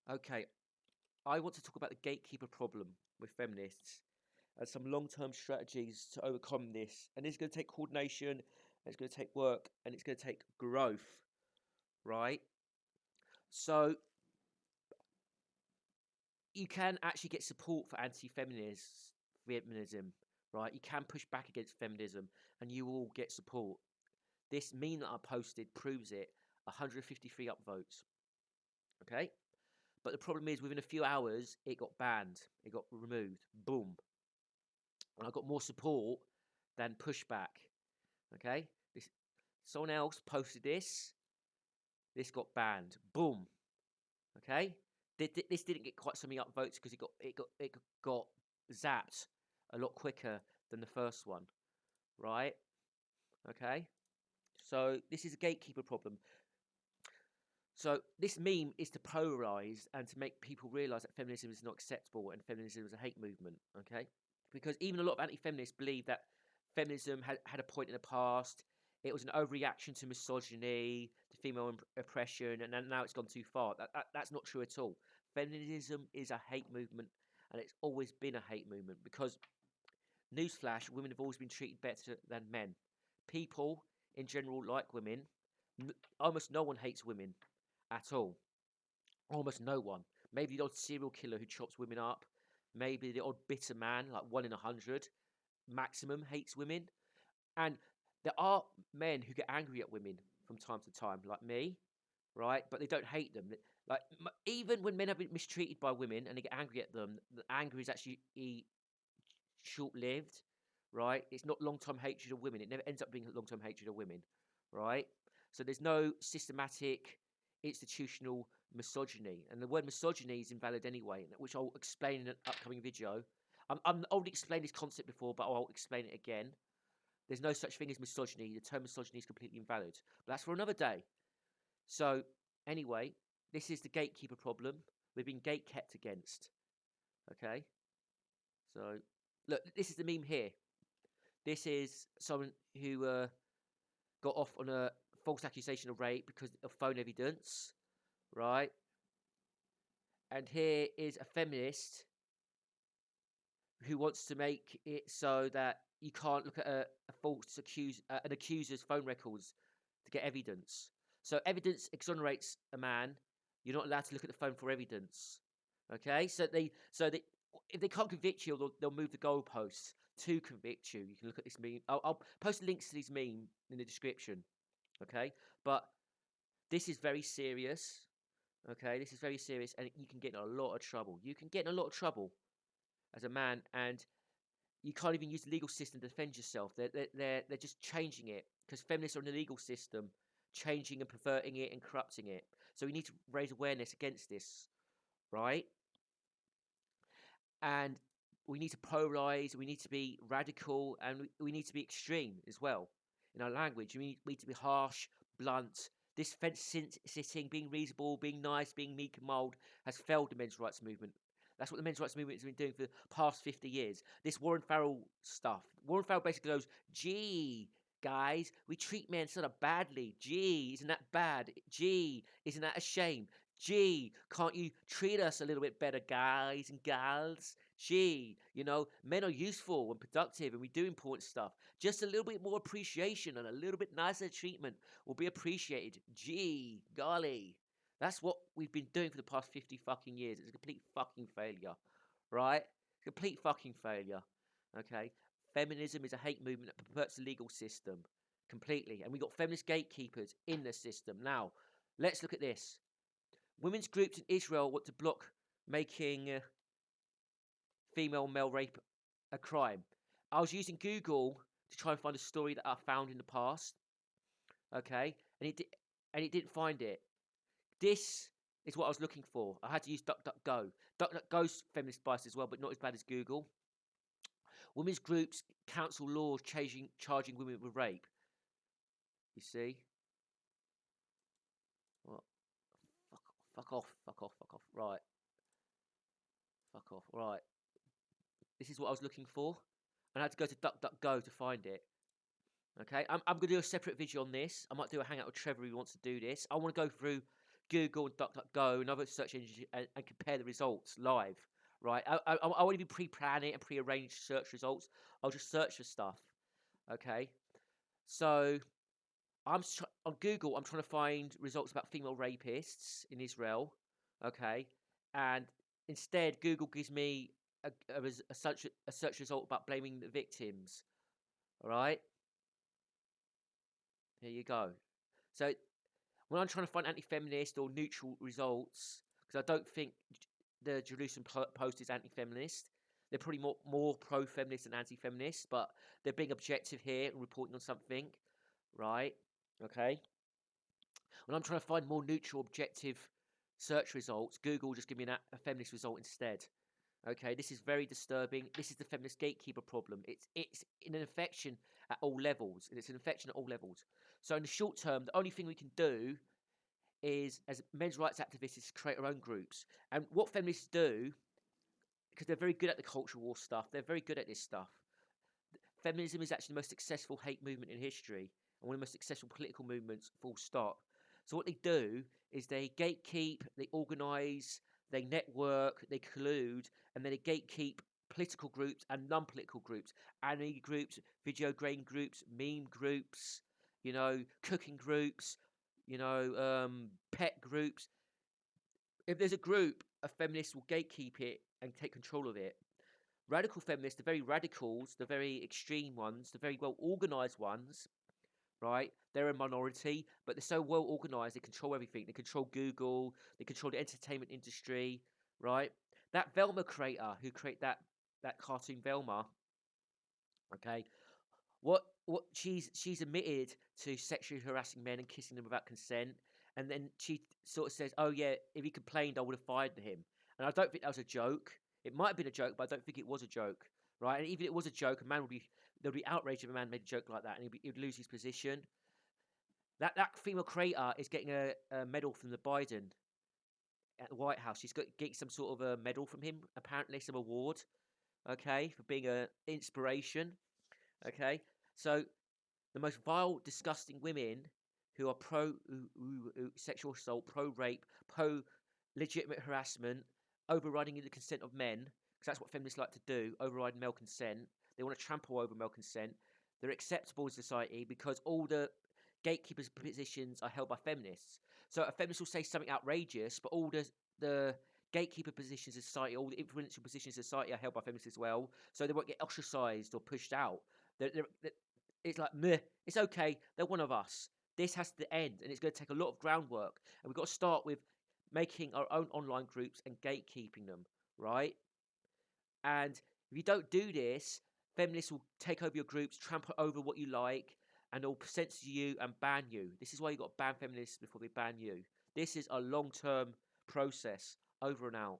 Okay, I want to talk about the gatekeeper problem with feminists and some long-term strategies to overcome this. And it's going to take coordination, and it's going to take work, and it's going to take growth, right? So you can actually get support for feminism, right? You can push back against feminism, and you will get support. This meme that I posted proves it. 153 upvotes, okay? But the problem is, within a few hours, it got banned. It got removed. Boom. And I got more support than pushback. Okay? Someone else posted this. This got banned. Boom. Okay? This didn't get quite so many upvotes because it got zapped a lot quicker than the first one. Right? Okay? So this is a gatekeeper problem. So this meme is to polarize and to make people realize that feminism is not acceptable and feminism is a hate movement, okay? Because even a lot of anti-feminists believe that feminism had a point in the past. It was an overreaction to misogyny, to female oppression, and now it's gone too far. That's not true at all. Feminism is a hate movement, and it's always been a hate movement because, newsflash, women have always been treated better than men. People, in general, like women. Almost no one hates women at all. Almost no one. Maybe the odd serial killer who chops women up. Maybe the odd bitter man, like 1 in 100, maximum hates women. And there are men who get angry at women from time to time, like me, right? But they don't hate them. Like even when men have been mistreated by women and they get angry at them, the anger is actually short-lived, right? It's not long-term hatred of women. It never ends up being long-term hatred of women, right? So there's no systematic institutional misogyny, and the word misogyny is invalid anyway, which I'll explain in an upcoming video. I've already explained this concept before, but I'll explain it again. There's no such thing as misogyny. The term misogyny is completely invalid, but that's for another day. So anyway, this is the gatekeeper problem. We've been gate-kept against. Okay, so look, this is the meme here. This is someone who got off on a false accusation of rape because of phone evidence, right? And here is a feminist who wants to make it so that you can't look at an accuser's phone records to get evidence. So evidence exonerates a man. You're not allowed to look at the phone for evidence. Okay, so if they can't convict you, they'll move the goalposts to convict you. You can look at this meme. I'll post links to this meme in the description. Okay, but this is very serious. Okay, this is very serious, and you can get in a lot of trouble. You can get in a lot of trouble as a man, and you can't even use the legal system to defend yourself. They're just changing it because feminists are in the legal system, changing and perverting it and corrupting it. So we need to raise awareness against this, right? And we need to polarize. We need to be radical, and we need to be extreme as well in our language. We need to be harsh, blunt. This fence sitting, being reasonable, being nice, being meek and mild has failed the men's rights movement. That's what the men's rights movement has been doing for the past 50 years. This Warren Farrell stuff. Warren Farrell basically goes, gee, guys, we treat men sort of badly. Gee, isn't that bad? Gee, isn't that a shame? Gee, can't you treat us a little bit better, guys and gals? Gee, men are useful and productive and we do important stuff. Just a little bit more appreciation and a little bit nicer treatment will be appreciated. Gee, golly. That's what we've been doing for the past 50 fucking years. It's a complete fucking failure, right? Complete fucking failure, okay? Feminism is a hate movement that perverts the legal system completely. And we got feminist gatekeepers in the system. Now, let's look at this. Women's groups in Israel want to block making female male rape a crime. I was using Google to try and find a story that I found in the past, okay? And it didn't find it. This is what I was looking for. I had to use DuckDuckGo. DuckDuckGo's feminist bias as well, but not as bad as Google. Women's groups counsel laws charging women with rape. You see? What? Fuck off. Right. Fuck off. Right. This is what I was looking for. And I had to go to DuckDuckGo to find it. Okay, I'm going to do a separate video on this. I might do a hangout with Trevor who wants to do this. I want to go through Google and DuckDuckGo and other search engines and compare the results live, right? I won't even pre-plan it and pre-arrange search results. I'll just search for stuff, okay? So on Google, I'm trying to find results about female rapists in Israel, okay? And instead, Google gives me a search result about blaming the victims, all right? There you go. So when I'm trying to find anti-feminist or neutral results, because I don't think the Jerusalem Post is anti-feminist. They're probably more pro-feminist than anti-feminist, but they're being objective here and reporting on something, right? Okay. When I'm trying to find more neutral, objective search results, Google will just give me a feminist result instead. Okay, this is very disturbing. This is the feminist gatekeeper problem. It's an infection at all levels, and it's an infection at all levels. So in the short term, the only thing we can do is, as men's rights activists, is create our own groups. And what feminists do, because they're very good at the cultural war stuff, they're very good at this stuff. Feminism is actually the most successful hate movement in history, and one of the most successful political movements, full stop. So what they do is they gatekeep, they organise, they network, they collude, and then they gatekeep political groups and non-political groups, anime groups, video game groups, meme groups, cooking groups, pet groups. If there's a group, a feminist will gatekeep it and take control of it. Radical feminists, the very radicals, the very extreme ones, the very well organised ones, right? They're a minority, but they're so well organised, they control everything. They control Google, they control the entertainment industry, right? That Velma creator who created that cartoon Velma, okay? What she's admitted to sexually harassing men and kissing them without consent, and then she sort of says, "Oh yeah, if he complained, I would have fired him." And I don't think that was a joke. It might have been a joke, but I don't think it was a joke, right? And even if it was a joke, there would be outrage if a man made a joke like that, and he'd lose his position. That female creator is getting a medal from the Biden at the White House. She's getting some sort of a medal from him, apparently some award, okay, for being an inspiration, okay. So the most vile, disgusting women who are pro sexual assault, pro rape, pro legitimate harassment, overriding the consent of men, because that's what feminists like to do, override male consent. They want to trample over male consent. They're acceptable in society because all the gatekeepers' positions are held by feminists. So a feminist will say something outrageous, but all the gatekeeper positions in society, all the influential positions in society are held by feminists as well. So they won't get ostracized or pushed out. It's like, meh, it's okay, they're one of us. This has to end, and it's going to take a lot of groundwork. And we've got to start with making our own online groups and gatekeeping them, right? And if you don't do this, feminists will take over your groups, trample over what you like, and they'll censor you and ban you. This is why you've got to ban feminists before they ban you. This is a long-term process. Over and out.